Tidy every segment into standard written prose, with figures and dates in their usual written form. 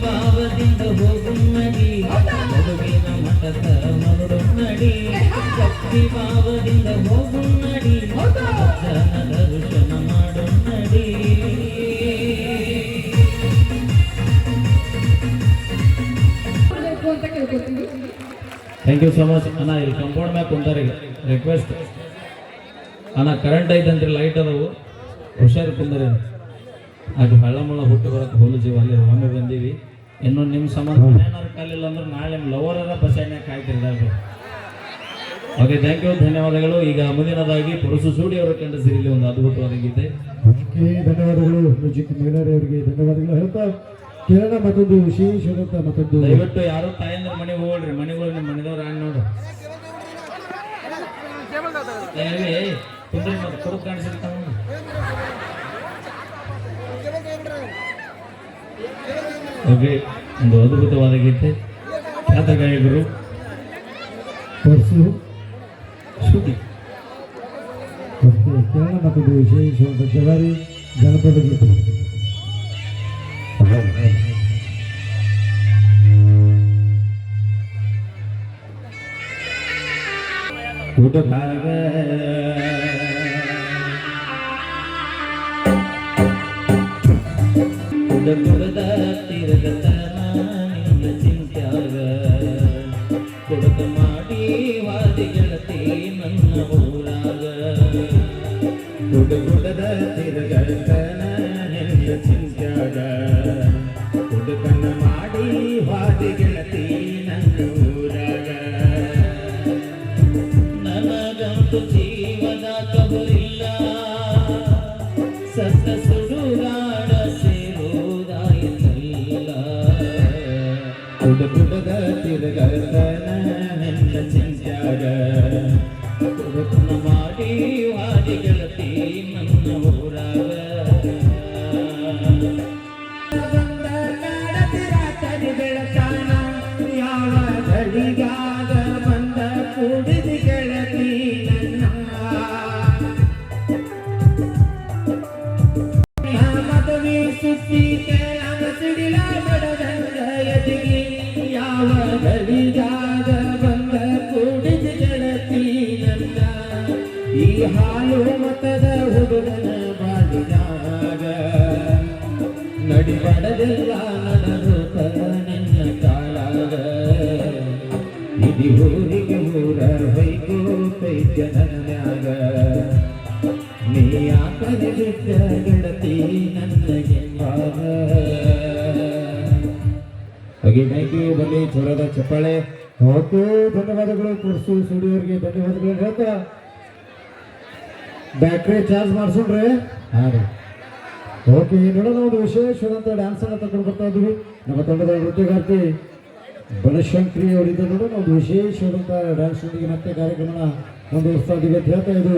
ಭಾವದಿಂದ ಹೋಗುನ್ನಡಿ ಮದುವಿನ ಮಠದ ಮರುಡುನ್ನಡಿ ಭಕ್ತಿ ಭಾವದಿಂದ ಹೋಗುನ್ನಡಿ ಜನ ದರ್ಶನ ಮಾಡುನ್ನಡಿ. ಥ್ಯಾಂಕ್ ಯು ಸೊ ಮಚ್ ಅಣ್ಣ. ಇಲ್ಲಿ ಕಂಪೌಂಡ್ ಮ್ಯಾಗ ಕುಂತಾರ ರಿಕ್ವೆಸ್ಟ್ ಅಣ್ಣ, ಕರೆಂಟ್ ಐತಂತ್ರಿ, ಲೈಟ್ ಅದಾವು, ಹುಷಾರು ಕುಂದರಿ. ಅದು ಹಳ್ಳ ಮುಳ್ಳ ಹುಟ್ಟು ಬರೋಕೆ ಹೋಲು ಜೀವ ಅಲ್ಲಿ ಒಮ್ಮೆ ಬಂದೀವಿ. ಇನ್ನು ನಿಮ್ಮ ಸಂಬಂಧ ಏನಾರು ಕಾಲಿಲ್ಲ ಅಂದ್ರೆ ನಾಳೆ ನಿಮ್ಮ ಲವರರ ಬಸ್ಸಾಡ್ನಾಗ ಕಾಯ್ತಿರ್ತಾರೆ. ಓಕೆ, ಥ್ಯಾಂಕ್ ಯು, ಧನ್ಯವಾದಗಳು. ಈಗ ಮುಂದಿನದಾಗಿ ಪುರುಷ ಸೂಡಿ ಅವರ ಕಂಡ ಸಿರಿಲಿ ಒಂದು ಅದ್ಭುತವಾದ ಗೀತೆ. ಧನ್ಯವಾದಗಳು ಮ್ಯೂಸಿಕ್ ಮೇಲರ್ ಅವರಿಗೆ ಧನ್ಯವಾದಗಳು ಹೇಳ್ತಾ ಕೇಳೋಣ. ಮತ್ತೊಂದು ವಿಶೇಷವಾದಂತ ಮತ್ತೊಂದು, ದಯವಿಟ್ಟು ಯಾರು ತಾಯಂದ್ರ ಮನೆಗೆ ಹೋಗ್ರಿ, ಮನೆಗಳು ನಿಮ್ಮ ಮನೆದವ್ರು ಆನ್ ನೋಡ್ರಿ. ಕುಂದ್ರಿ ಮತ್ತೆ ಕುರುಕ್ ಕಾಣಿಸಿರ್ತಾವ. ಓಕೆ, ಒಂದು ಅದ್ಭುತವಾದ ಗೀತೆ. ಖ್ಯಾತ ಗಾಯಕರು ಪರಸು ಸುದ್ದಿ. ಕೇರಳ ಮತ್ತೊಂದು ವಿಶೇಷವಾದ ಜವಾರಿ ಜನಪದ ಗೀತೆ. ಕುಡದ ತಿರುಗತನ ನಿನ್ನ ಚಿಂತ್ಯಾಗ ಕುಡಕ ಮಾಡಿ ವಾದಿ ಗೆಳತಿ ನನ್ನ ಊರಾಗ. ಕುಡದ ತಿರುಗತನ ನಿನ್ನ ಚಿಂತ್ಯಾಗ ಕುಡಕನ ಮಾಡಿ ವಾದಿ ಗೆಳತಿ ನನ್ನ ಊರಾಗ. ನನಗಂತೂ ಜೀವದ ಕಬರಿಲ್ಲ, ಸತ್ತ ಸುಡುಗಾಡ ಕುಡದ ತಿರುಗತನ ನನ್ನ ಚಿಂತ್ಯಾಗ ಕುಡಕನ ಮಾಡಿ ವಾದಿ ಗೆಳತಿ ನನ್ನ ಊರಾಗ. ಬಂದ ಕಾಡತಿರಾತರಿ ಬೆಳತಾನ ಯಾವ ಗಳಿಗಾಗ ಬಂದ ಕೂಡಿದ ಗೆಳತಿ ನನ್ನ ಮದುವೆ ಸುದ್ದಿ ಕೇಳಾಗ ಸಿಡಿಲ ಬಡದಂಗ ಎದಿಗಿ ಯಾವ ಗಳಿಗಾಗ ಬಂದ ಕೂಡಿದ ಗೆಳತಿ ನನ್ನ. ಈ ಹಾಲು ಮತದ ಹುಡುಗನ ಬಾಳಿದಾಗ ನಡಿ ಬಡದಿಲ್ಲ ನಡರೂಪ ನಿನ್ನ ಕಾಳಾಗ. ಇದಿ ಊರಿಗೆ ಊರ ಬೈಕು ಕೈತ್ಯ ನನ್ಯಾಗ ನೀ ಆಕಡೆ ಬಿಟ್ಟ ಗೆಳತಿ ನನಗೆ ಬಾಗ. ಹಾಗೆ ಥ್ಯಾಂಕ್ ಯು. ಬನ್ನಿ ಚೋರದ ಚಪ್ಪಾಳೆ. ಓಕೆ, ಧನ್ಯವಾದಗಳು. ಪುರುಷು ಸ್ಟುಡಿಯೋರಿಗೆ ಧನ್ಯವಾದಗಳು ಹೇಳ್ತಾ ಬ್ಯಾಟ್ರಿ ಚಾರ್ಜ್ ಮಾಡಿಸೋಣ್ರಿ. ಹಾಂ ರೀ. ಓಕೆ, ನೋಡೋಣ ಒಂದು ವಿಶೇಷವಾದಂಥ ಡ್ಯಾನ್ಸ್ ಅನ್ನು ತಗೊಂಡು ಬರ್ತಾ ಇದ್ವಿ. ನಮ್ಮ ತಂಡದ ನೃತ್ಯಗಾರ್ತಿ ಬನಶಂಕರಿ ಅವರಿಂದ ನೋಡೋಣ ಒಂದು ವಿಶೇಷವಾದಂಥ ಡ್ಯಾನ್ಸ್ನೊಂದಿಗೆ ಮತ್ತೆ ಕಾರ್ಯಕ್ರಮನ ಮುಂದುವರಿಸ್ತಾ ಇದ್ದೀವಿ ಅಂತ ಹೇಳ್ತಾ ಇದು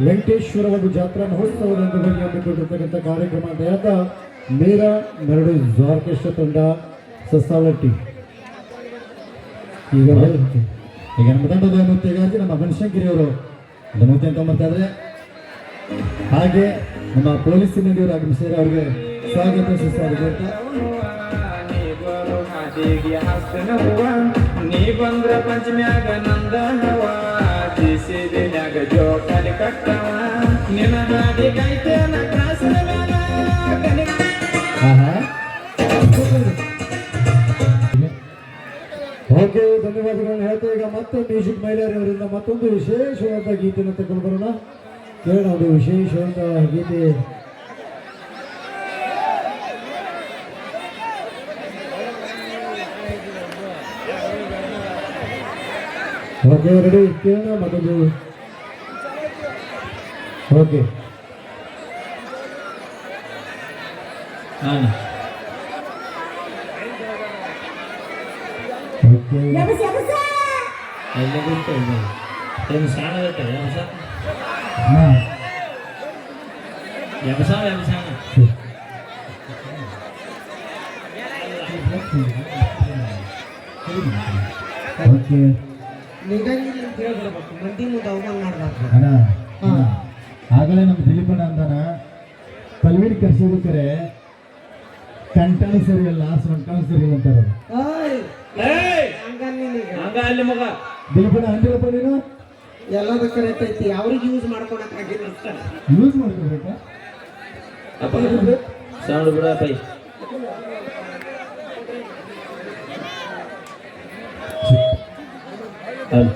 ವೆಂಕಟೇಶ್ವರ ಒಂದು ಜಾತ್ರಾ ಮಹೋತ್ಸವದ ಅಂಗವಾಗಿ ಹಮ್ಮಿಕೊಂಡಿರ್ತಕ್ಕಂಥ ಕಾರ್ಯಕ್ರಮ ಅಂತ ಹೇಳ್ತಾ ಮೇರಾ ಮೆರಡು ಆರ್ಕೆಸ್ಟ್ರಾ ತಂಡ ಸಸಾಲಟ್ಟಿ ಈಗ ನಮ್ಮ ತಂಡದ ಮುತ್ತೆಗಾಗಿ ನಮ್ಮ ಬನಶಂಕರಿ ಅವರು ಮುತ್ತೆ ಅಂತ ಬರ್ತಾ ಇದ್ರೆ ಹಾಗೆ ನಮ್ಮ ಪೊಲೀಸ್ ಸಿಬ್ಬಂದಿಯವರು ಆಗಮಿಸಿದರೆ ಅವರಿಗೆ ಸ್ವಾಗತ ಸುಸ್ವಾಗತ ಅಂತ ನೀ ಬಂದ್ರ ಪಂಚಮ್ಯಾಗ ನಂದ ಹವ ದಿಸಿದಿನ್ಯಾಗ ಜೋಕಾಲಿ ಕಟ್ಟವ ನಿನ್ನ ಹಾದಿ ಕಾಯ್ತೇನ ಕ್ರಾಸಿನ ಮ್ಯಾಲ ಓಕೆ ಧನ್ಯವಾದಗಳನ್ನು ಹೇಳ್ತಾ ಈಗ ಮತ್ತೆ ಮ್ಯೂಸಿಕ್ ಮಹಿಳೆಯರವರಿಂದ ಮತ್ತೊಂದು ವಿಶೇಷವಾದ ಗೀತೆಯನ್ನು ತಗೊಂಡು ಬರೋಣ ಕೇಳೋಣ ಒಂದು ವಿಶೇಷವಾದ ಗೀತೆ ಓಕೆ ರೆಡಿ ಕೇಳೋಣ ಮತ್ತೊಂದು ಓಕೆ ಹಾಂ ಓಕೆ ಎಲ್ಲ ಗುಂಟು ಏನು ಸಾಣ ಐತೆ ಯಮಸ ಹಾಂ ಯಮಸ ಯಮಸಾನ ಓಕೆ ಮಂದಿ ಮುಂದೆ ಅವಮಾನ ಮಾಡ್ಬಾರ್ದು. ಅಣ್ಣ ಆಗಲೇ ನಮ್ಮ ದಿಲೀಪಣ್ಣ ಅಂದಾನ ಪಲ್ವೀಡ್ ಕರ್ಸೋದಕ್ಕೆ ಕಂಟಾಣ ಸರಿ ಅಲ್ಲ ಸೊಂಟಾಣ ಸರಿ ಅಂತಾರ ಹಂಗ ನಿನಗೆ ಹಂಗ ಅಲ್ಲಿ ಮಗ ದಿಲೀಪಣ್ಣ ಅಂದಿಲ್ಲಪ್ಪ ನೀನು ಎಲ್ಲದ ಕರೆಕ್ಟ್ ಐತಿ ಅವ್ರಿಗೆ ಯೂಸ್ ಮಾಡ್ಕೊಳಕ್ ಆಗಿಲ್ಲ ಯೂಸ್ ಮಾಡ್ಕೋಬೇಕಾ ಅಪ್ಪ ಸೌಂಡ್ ಬಿಡ ಪೈ ಅಲ್ಲಿ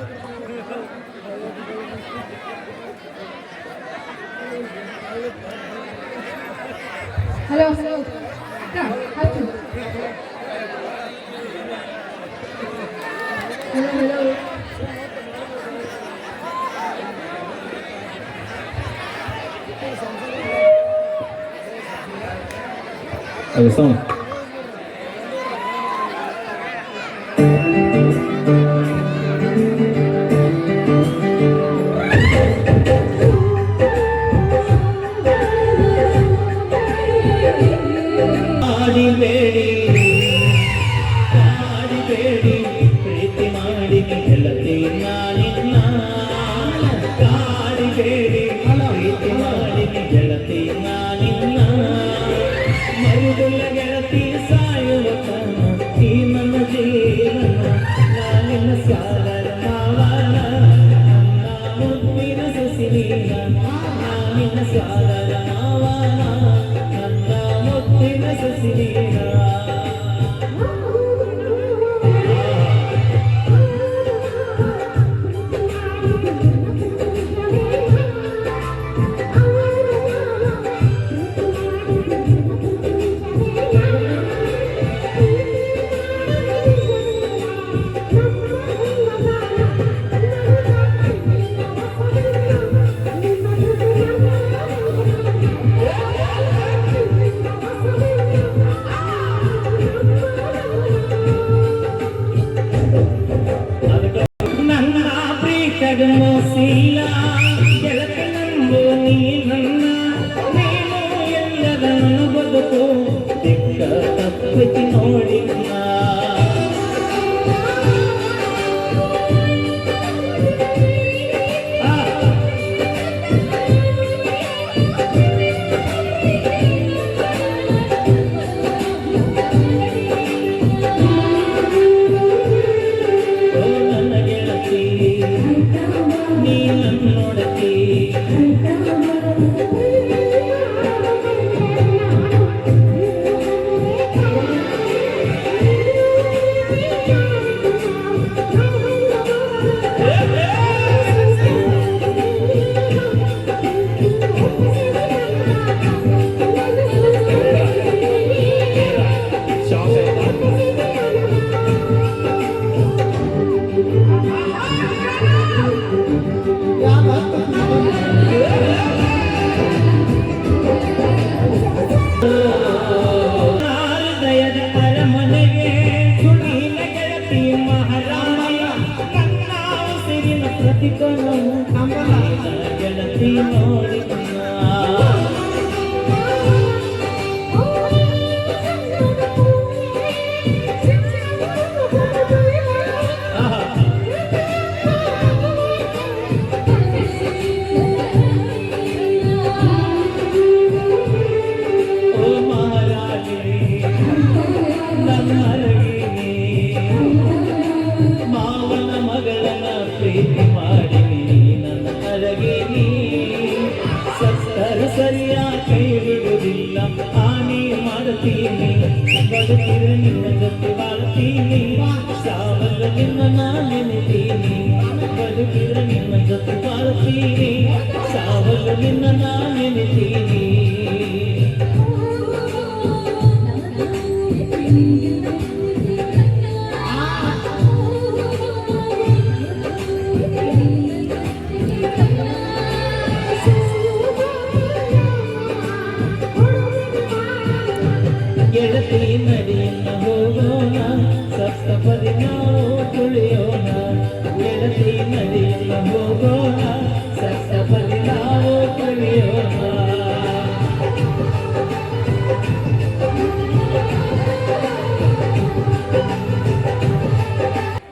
ಹಲೋ ಹಲೋ ಹತ್ತು ಹಲೋ ಹಲೋ ಅದು ಸೌಂಡ್ ಕಾಡಿಬೇಡಿ ಪ್ರೀತಿ ಮಾಡಿ ಗೆಳತಿ ನಾನಿನ್ನ ಕಾಡಿಬೇಡಿ ಪ್ರೀತಿ ಮಾಡಿ ಗೆಳತಿ ನಾನಿನ್ನ ಮರುದುಲ್ಲ ಗೆಳತಿ ಸಾಯುವ ತನ ಈ ನನ್ನ ಜೀವನ ಮಹಾರಾಣಿ ನನ್ನ ಉಸಿರಿನ ಪ್ರತಿಕಣವು ಗೆಳತಿ ನೋಡಿ ಓ ಮಹಾರಾಣಿ ನನ್ನ ಅರಗಿನಿ ಮಾವನ ಮಗಳನ್ನ ಪ್ರೀತಿ ಮಾಡಿನಿ ನನ್ನ ಅರಗಿನಿ ಸತ್ತರ ಸರಿಯ ಕೈ ಬಿಡುವುದಿಲ್ಲ ಹಾನಿ ಮಾಡ್ತೀನಿ ಬದುಕಿರ ನಿನ್ನ ಜೊತೆ ಬಾಳ್ತೀನಿ ಸಾವಲ್ಲ ನಿನ್ನ ನಾ ನೆನೆತೀನಿ ಬದುಕಿರ ನಿನ್ನ ಜೊತೆ ಬಾಳ್ತೀನಿ ಸಾವಲ್ಲ ನಿನ್ನ ನಾ ನೆನೆತೀನಿ ಗೆಳತಿ ನಡಿಯನ್ನ ಹೋಗೋಣ ಸಪ್ತಪದಿ ನಾವು ತುಳಿಯೋಣ ಗೆಳತಿ ನಡಿಯನ್ನ ಹೋಗೋಣ ಸಪ್ತಪದಿ ನಾವು ತುಳಿಯೋಣ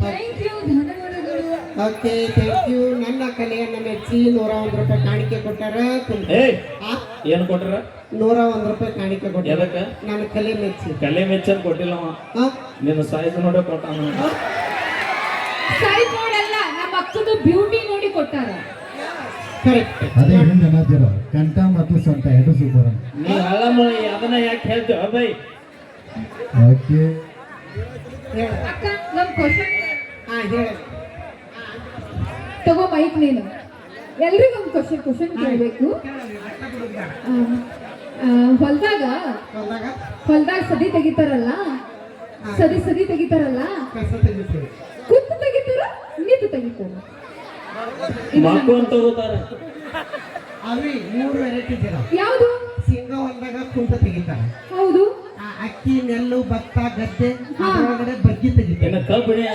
ಥ್ಯಾಂಕ್ ಯು ಧನ್ಯವಾದಗಳು. Okay thank you. ನನ್ನ ಕಲೆಯನ್ನ ಮೆಚ್ಚಿ 101 ರೂಪಾಯಿ ಕಾಣಿಕೆ ಕೊಟ್ಟಾರ. ಏಯ್ ಆ, ಏನು ಕೊಟ್ರ 101 ರೂಪಾಯಿ ಕಾಣಿಕೆ ಕೊಟ್ಟಾರ ಎದಕ್ಕ ನನ್ನ ಕಲೆ ಮೆಚ್ಚಿ. ಕಲೆ ಮೆಚ್ಚನ್ ಕೊಟ್ಟಿಲ್ಲ ಅವ ಆ, ನಿನ್ನ ಸೈಜ್ ನೋಡೇ ಕೊಟ್ಟಾನ ಸೈಜ್ ನೋಡಲ್ಲ ನಮ್ಮ ಅಕ್ಕದು ಬ್ಯೂಟಿ ನೋಡಿ ಕೊಟ್ಟಾರ. ಕರೆಕ್ಟ್. ಅದೇ ಹಿಂದೆ ಅನ್ನೋದಿರೋ ಕಂಠ ಮತ್ತು ಸೊಂಟ ಎರಡು ಸೂಪರ್. ನೀ ಹಳ್ಳ ಮಳಿ ಅದನ್ನ ಯಾಕೆ ಹೇಳ್ತೇವ ಬೈ ಓಕೆ ಹೇಳ. ಅಕ್ಕ ನಮ್ ಕ್ವಶನ್ ಹಾ ಹೇಳ. ತಗೋ ಮೈಕ್ ನೀನು. ಎಲ್ರಿಗೂ ಒಂದು ಕ್ವಶನ್ ಕೇಳಬೇಕು. ಹೊಲ್ದಾಗ ಹೋದಾಗ ಹೊಲ್ದಾಗ ಸದಿ ತೆಗಿತಾರಲ್ಲ, ಸದಿ ತೆಗಿತಾರಲ್ಲ, ಕಸ ತೆಗಿತೀವಿ. ಕುತ್ತು ತೆಗಿತಾರ ನಿಂತು ತೆಗಿತಾರ? ಮಕ್ಕು ಅಂತ ಹೋಗ್ತಾರ ಅವಿ 3 ವೆರೈಟಿ ಇದಾವ. ಯಾವುದು? ಶೇಂಗಾ ಹೊಲದಾಗ ಕುಂಟ ತೆಗಿತಾರೆ. ಹೌದು. ಆ, ಅಕ್ಕಿ ನೆಲ್ಲು ಭತ್ತ ಗದ್ದೆ ಹಾ. ಅದರೊಳಗಡೆ ಬಗ್ಗಿ ತೆಗಿತಾರೆ. ಇನ್ನು ಕಬ್ಬಿಣಿ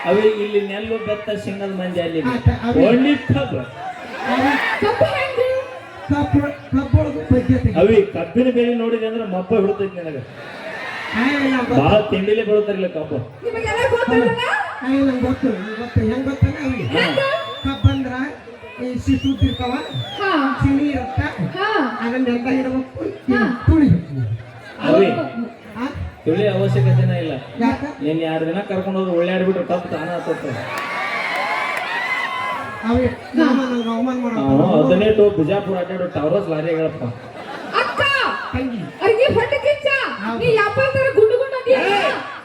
ಅವಿ ಇಲ್ಲಿ ನೆಲ್ಲು ಬೆತ್ತ ಸಿಂಗಲ್ ಮಂದಿ ಅಲ್ಲಿ ಒಳ್ಳೆ ಕಬ್ಬು ಕಬ್ಬು ಹೆಂಗೆ? ಕಬ್ಬೊಳಗೂ ಬಗ್ಗಿ ತೆಗಿತಾರೆ. ಅವಿ ಕಬ್ಬಿನ ಬೆಲೆ ನೋಡಿದೆ ಅಂದ್ರೆ ಮಬ್ಬ ಹಿಡ್ತೈತಿ ನನಗೆ ಭಾಳ ತಿಂಡಿಲೆ ಬೀಳ್ತಾರಿಲ್ಲ ಕಬ್ಬು ನಿಮಗೆಲ್ಲ ಗೊತ್ತಲ್ಲ? ನಂಗೆ ಗೊತ್ತು. ನಂಗ್ ಗೊತ್ತು ಹೆಂಗ್ ಗೊತ್ತಾನ ಅವಿ. ಕಬ್ಬಂದ್ರ ಸುದ್ದ ಇರ್ತಾವ, ಹಾ ಸಿಣಿ ಇರುತ್ತ, ಹಾ ಅದನ್ನ ನೆಲ್ದಾಗ ಇಡಬೇಕು, ಹಾ. ತುಳಿಬೇಕು. ಅವಿ ಆ, ತುಳಿ ಅವಶ್ಯಕತೆನೇ ಇಲ್ಲ. ಯಾಕ? ನೀನ್ 2 ದಿನ ಕರ್ಕೊಂಡು ಹೋದ್ರೆ ಒಳ್ಳೆಯಾಡ್ಬಿಟ್ರೆ ಕಬ್ಬು ತಾನ ಹತ್ತತ್ತೆ ಅವಿ ನಂಗೆ ಅವಮಾನ ಮಾಡೋ 18 ಬಿಜಾಪುರ ಅಡ್ಡಾಡು ಟವರಸ್ ಲಾರಿಗಳಪ್ಪ ಅಕ್ಕ ತಂಗಿ. ಅವ್ರಿಗೆ ಹೊಟ್ಟೆ ಕಿಚ್ಚ. ನೀ ಯಾಪಲ್ ತರ ಗುಂಡು ಗುಂಡು ಅಂತೀಯಲ್ಲ,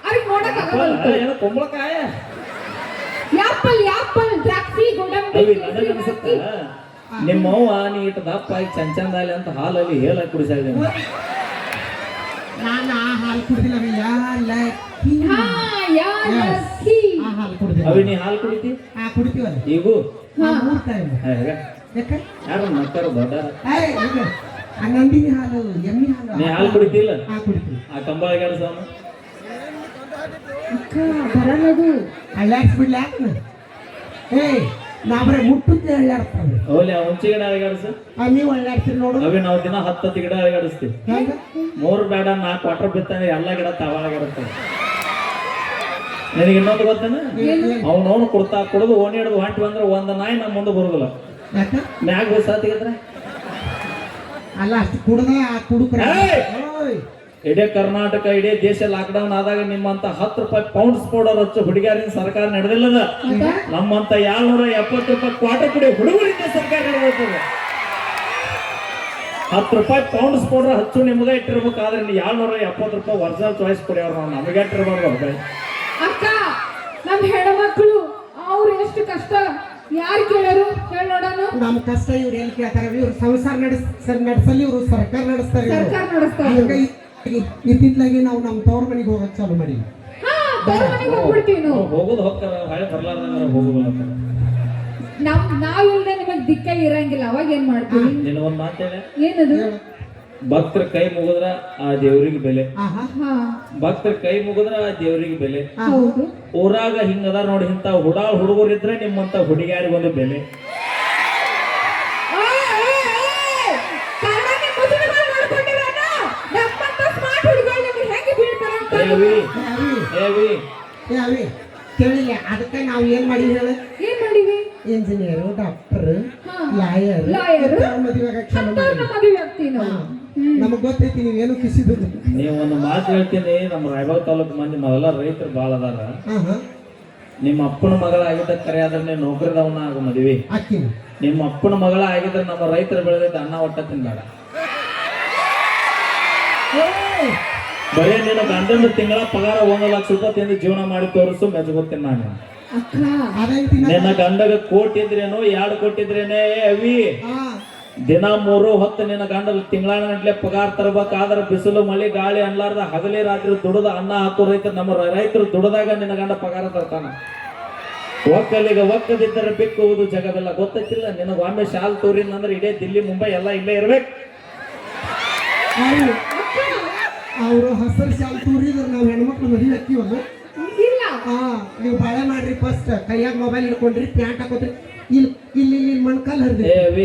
ಅವ್ರಿಗೆ ನೋಡಕ್ ಆಗಲ್ಲ. ಏನೋ ಕುಂಬಳಕಾಯ ಯಾಪಲ್ ದ್ರಾಕ್ಷಿ ಗೋಡಂಬಿ ಅವಿ ಕೇಸರಿ ನನಗೆ ಅನ್ಸುತ್ತ ಹಾಕಿ. ನಿಮ್ಮವ್ವ ನೀ ಇಟ್ಟು ದಪ್ಪ ಆಗಿ ಚಂದಾಲಿ ಅಂತ ಹಾಲಲ್ಲಿ ಹೇಳಕ್ ಕುಡಿಸ್ತಾ ಇದ್ದೇನೆ ನಾನು ಆ ಹಾಲು ಕುಡ್ದಿಲ್ಲ ಅವಿ. ಯಾಲಕ್ಕಿ. ಹಾ ಯಾಲಕ್ಕಿ. ಆ ಹಾಲು ಕುಡ್ದಿಲ್ಲ. ಅವಿ ನೀ ಹಾಲು ಕುಡಿತಿ ಕುಡಿತೀವಲ್ಲ ಈಗೂ ಹಾ 3 ಟೈಮ್. ಯಾಕೆ? ಯಾರು ನಕ್ಕರು ದೊಡ್ಡ ಆ ನಂದಿನಿ ಹಾಲು, ಎಮ್ಮಿ ಹಾಲು. ನೀ ಹಾಲು ಕುಡಿತಿಲ್ಲ ಕುಡಿತೀವಿ. ಆ ಕಂಬಳಿಗಾಡ ಸೋನು ಅಕ್ಕ ಬರಲ್ಲದು. ಅಳ್ಳಾಡ್ಸ್ಬಿಡ್ಲಿ ಯಾಕೆ? ನಾ ಬರೀ ಮುಟ್ಟುತ್ತೆ ಅಳ್ಳಾಡ್ತಾವೆ. ಓಲಿ ಆ ಹುಂಚಿ ಗಿಡ ಅಳಗಾಡಿಸು ನೀವು ಅಳ್ಳಾಡ್ತೀರಿ ನೋಡು. ಅವಿ ನಾವು ದಿನ 10 ಗಿಡ ಅಳಗಾಡಿಸ್ತೀವಿ. ಹೆಂಗ? 3 ಬೇಡ 4 ವಾಟರ್ ಬಿತ್ತಾನೆ ಎಲ್ಲ ಗಿಡ ತಾವಾಳಗಾಡುತ್ತೆ. ನಿನಗೆ ಇನ್ನೊಂದು ಗೊತ್ತೇನ ಅವ್ನವನು ಕುಡಿದು ಓಣಿ ಹಿಡಿದು ಹೊಂಟಿ ಬಂದ್ರೆ ಒಂದು ನಾಯಿ ನಮ್ಮ ಮುಂದೆ ಬರುದಿಲ್ಲ. ಯಾಕ? ಮ್ಯಾಗ ಬಸ್ ತೆಗಿದ್ರೆ ಅಲ್ಲ ಅಷ್ಟು ಕುಡ್ದ ಆ ಕುಡುಕ್ರ. ಏಯ್! ಇಡೀ ಕರ್ನಾಟಕ ಇಡೀ ದೇಶ ಲಾಕ್ಡೌನ್ ಆದಾಗ ನಿಮ್ಮಂತ 10 ರೂಪಾಯಿ ಪೌಂಡ್ಸ್ ಪೌಡರ್ ಹಚ್ಚು ಹುಡುಗಿಯರಿನ ಸರ್ಕಾರ ನಡೆದಿಲ್ಲದ. ನಮ್ಮಂತ 270 ರೂಪಾಯಿ ಕ್ವಾರ್ಟರ್ ಕುಡಿ ಹುಡುಗರಿಂದ ಸರ್ಕಾರ ನಡೆದಿರ್ತದೆ. 10 ರೂಪಾಯಿ ಪೌಂಡ್ಸ್ ಪೌಡರ್ ಹಚ್ಚು ನಿಮ್ಗೆ ಇಟ್ಟಿರ್ಬೇಕಾದ್ರೆ 270 ರೂಪಾಯಿ ಒರಿಜಿನಲ್ ಚಾಯ್ಸ್ ಕೊಡ್ಯಾವ್ರು ನಾವು ನಮಗೆ ಇಟ್ಟಿರ್ಬಾರ್ದು. ಅಕ್ಕ ನಮ್ ಹೆಣ್ಮಕ್ಳು ಅವ್ರು ಎಷ್ಟು ಕಷ್ಟ ಯಾರು ಕೇಳರು ಹೇಳಿ ನೋಡೋಣ. ನಮ್ಮ ಕಷ್ಟ ಇವ್ರು ಏನ್ ಕೇಳ್ತಾರೆ? ಇವ್ರು ಸಂಸಾರ ನಡೆಸಲಿ, ಇವ್ರು ಸರ್ಕಾರ ನಡೆಸ್ತಾರೆ. ಸರ್ಕಾರ ನಡೆಸ್ತಾರೆ. ಹಂಗಾಗಿ ಇತ್ತಿತ್ಲಾಗಿ ನಾವು ನಮ್ಮ ತವ್ರ ಮನೆಗೆ ಹೋಗಕ್ ಚಾಲು ಮಾಡಿ. ಹಾ ತವ್ರ ಮನೆಗೆ ಹೋಗ್ಬಿಡ್ತೀವಿ ನಾವು. ಹೋಗೋದು ಹೋಗ್ತಾರ ಹೊಳೆ ಬರ್ಲಾರ್ದಂಗ ಹೋಗುದಿಲ್ಲ. ನಾವ್ ಇಲ್ದೆ ನಿಮಗ್ ದಿಕ್ಕ ಇರಂಗಿಲ್ಲ. ಅವಾಗ ಏನ್ ಮಾಡ್ತೀವಿ? ನೀನು ಒಂದ್ ಮಾತು ಹೇಳ ಏನದು? ಭಕ್ತರ ಕೈ ಮುಗಿದ್ರ ಆ ದೇವ್ರಿಗೆ ಬೆಲೆ, ಆಹಾ ಹಾ ಭಕ್ತರ ಕೈ ಮುಗಿದ್ರ ಆ ದೇವ್ರಿಗೆ ಬೆಲೆ. ಹೌದು. ಊರಾಗ ಹಿಂಗದ ನೋಡಿ ಇಂಥ ಹುಡುಗರಿದ್ರೆ ನಿಮ್ಮಂತ ಹುಡುಗಿಯಾರಿಗೊಂದು ಬೆಲೆ. ಏವಿ, ಏವಿ, ಏ ಅವಿ ಕೇಳಿಲ್ಲ ಅದಕ್ಕೆ ನಾವು ಏನ್ ಮಾಡಿವಿ ಹೇಳ ಏನ್ ಮಾಡಿವಿ? ಇಂಜಿನಿಯರು ಡಾಕ್ಟರ್ ಹಾ. Lawyer lawyer. ಮದುವೆ ಕ್ಷಣ ಅಂತವ್ರನ್ನ ಮದುವೆ ಆಗ್ತೀವಿ ನಾವು. ನಮಗ್ ಗೊತ್ತೈತಿ ನೀವೇನು ಕಿಸಿದ್ದು ನೀವು ಒಂದು ಮಾತು ಹೇಳ್ತೀನಿ. ನಮ್ಮ ರಾಯಬಾಗ ತಾಲೂಕು ಮಂದಿ ಮೊದಲ ರೈತರು ಭಾಳ ಅದಾರ. ನಿಮ್ಮ ಅಪ್ಪನ ಮಗಳ ಆಗಿದ್ದ ಕರೆ ಆದ್ರೆ ನೀವು ನೌಕರಿದವನ ಆಗ ಮದುವೆ. ಅಕ್ಕಿನ ನಿಮ್ಮ ಅಪ್ಪನ ಮಗಳ ಆಗಿದ್ರೆ ನಮ್ಮ ರೈತರು ಬೆಳೆದಿದ್ದ ಅನ್ನ ಒಟ್ಟ ತಿನ್ಬೇಡ. ಬರೀ ನಿನ್ನ ಗಂಡನ ತಿಂಗಳ ಪಗಾರ 1 ಲಕ್ಷ ರೂಪಾಯಿ ತಿಂದು ಜೀವನ ಮಾಡಿ ತೋರಿಸು ಮೆಚ್ಕೋತೀನಿ ನಾನು. ಅಕ್ಕ ಅದೇಂತಿನ ನಿನ್ನ ಗಂಡಗ ಕೋಟಿ ಇದ್ರೇನು 2 ಕೋಟಿ ಇದ್ರೇನೆ ಅವಿ ದಿನ 3 ಹೊತ್ತು ನಿನ್ನ ಗಂಡ ತಿಂಗಳ ಗಂಟ್ಲೆ ಪಗಾರ ತರಬೇಕಾದ್ರೆ ಬಿಸಿಲು ಮಳೆ ಗಾಳಿ ಅನ್ಲಾರ್ದ ಹಗಲಿ ರಾತ್ರಿ ದುಡದ ಅನ್ನ ಹಾಕೋ ರೈತರು ನಮ್ಮ ರೈತರು ದುಡದಾಗ ನಿನ್ನ ಗಂಡ ಪಗಾರ ತರ್ತಾನ. ಒಕ್ಕಲಿಗೆ ಒಕ್ಕದಿದ್ದರೆ ಬಿಕ್ಕುವುದು ಜಗವೆಲ್ಲ ಗೊತ್ತಿಲ್ಲ. ನಿನಗ ಒಮ್ಮೆ ಶಾಲ್ ತೋರಿನಂದ್ರೆ ಇಡೀ ದಿಲ್ಲಿ ಮುಂಬೈ ಎಲ್ಲ ಇಲ್ಲೇ ಇರ್ಬೇಕು. ಅವರು ಹಸರು ಶಾಲ್ ತೂರಿದ್ರೆ ನಾವು ಹೆಣ್ಮಕ್ಳು ಮದುವೆ ಹಾಕಿವಲ್ಲ ಇಲ್ಲ ನೀವು ಬಾಳೆ ಮಾಡ್ರಿ ಫಸ್ಟ್ ಕೈಯಾಗ ಮೊಬೈಲ್ ಹಿಡ್ಕೊಂಡ್ರಿ ಪ್ಯಾಂಟ್ ಹಾಕೋದ್ರಿ ಇಲ್ಲಿ ಇಲ್ಲಿ ಇಲ್ಲಿ ಮಣ್ಕಾಲ್ ಹರಿದ್ರಿ ಏ ಅವಿ,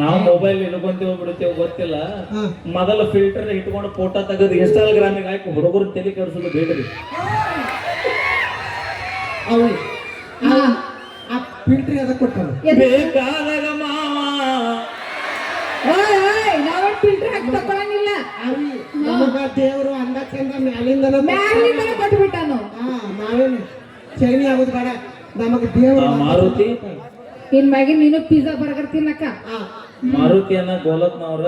ನಾವು ಮೊಬೈಲ್ ಇಟ್ಕೊಂತೀವಿ ಬಿಡ್ತೀವಿ ಗೊತ್ತಿಲ್ಲ. ಮೊದಲ ಫಿಲ್ಟರ್ ಇಟ್ಕೊಂಡು ಫೋಟೋ ತೆಗೆದು ಇನ್ಸ್ಟಾಗ್ರಾಮಿಗೆ ಹಾಕಿ ಹುಡುಗರು ತಲೆ ಕೆಡಿಸೋದು ಬೇಡ್ರಿ. ಅವು ಆ ಫಿಲ್ಟ್ರಿ ಅದಕ್ಕೆ ಕೊಟ್ಟರು ಬೇಕಾದಾಗ ಮಾವ ನಾವೇನ್ ಫಿಲ್ಟರ್ ಹಾಕಿ ತಗೊಳಂಗಿಲ್ಲ. ಅವಿ ನಮಗ ದೇವರು ಅಂದ ಚಂದ ಮ್ಯಾಲಿಂದನ ಮ್ಯಾಲಿಂದ ಕೊಟ್ಬಿಟ್ಟಾನು. ನಾವೇನು ಚೈನಿ ಆಗೋದು ಬೇಡ ನಮಗ ದೇವರು ಮಾರುತಿ ಇನ್ ಮ್ಯಾಗಿನ್ ನೀನು ಪಿಜ್ಜಾ ಬರ್ಗರ್ ತಿನ್ನಕ್ಕ. ಮಾರುತಿ ಅನ್ನ ಗೋಲತ್ನವ್ರ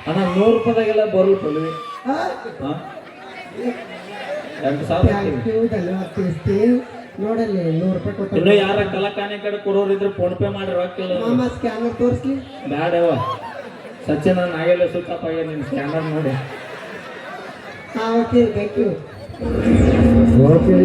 ಅಣ್ಣ 100 ರೂಪಾಯಿದಾಗೆಲ್ಲ ಬರಲು ಪಲ್ವಿ 2,000 ಧನ್ಯವಾದ ನೋಡಲ್ಲಿ 100 ರೂಪಾಯಿ ಕೊಟ್ಟು ಇನ್ನು ಯಾರ ಕಲಾಕಾನೆ ಕಡೆ ಕೊಡೋರು ಇದ್ರೆ ಫೋನ್ ಪೇ ಮಾಡಿ ರೊಕ್ಕಿಲ್ಲ ಮಾಮ ಸ್ಕ್ಯಾನರ್ ತೋರಿಸ್ಲಿ ಬ್ಯಾಡವ. ಸಚಿನ್ ನಾಗೆಲ್ಲ ಸುತ್ತಪ್ಪ ನಿನ್ ಸ್ಕ್ಯಾನರ್ ನೋಡಿ. Okay thank you okay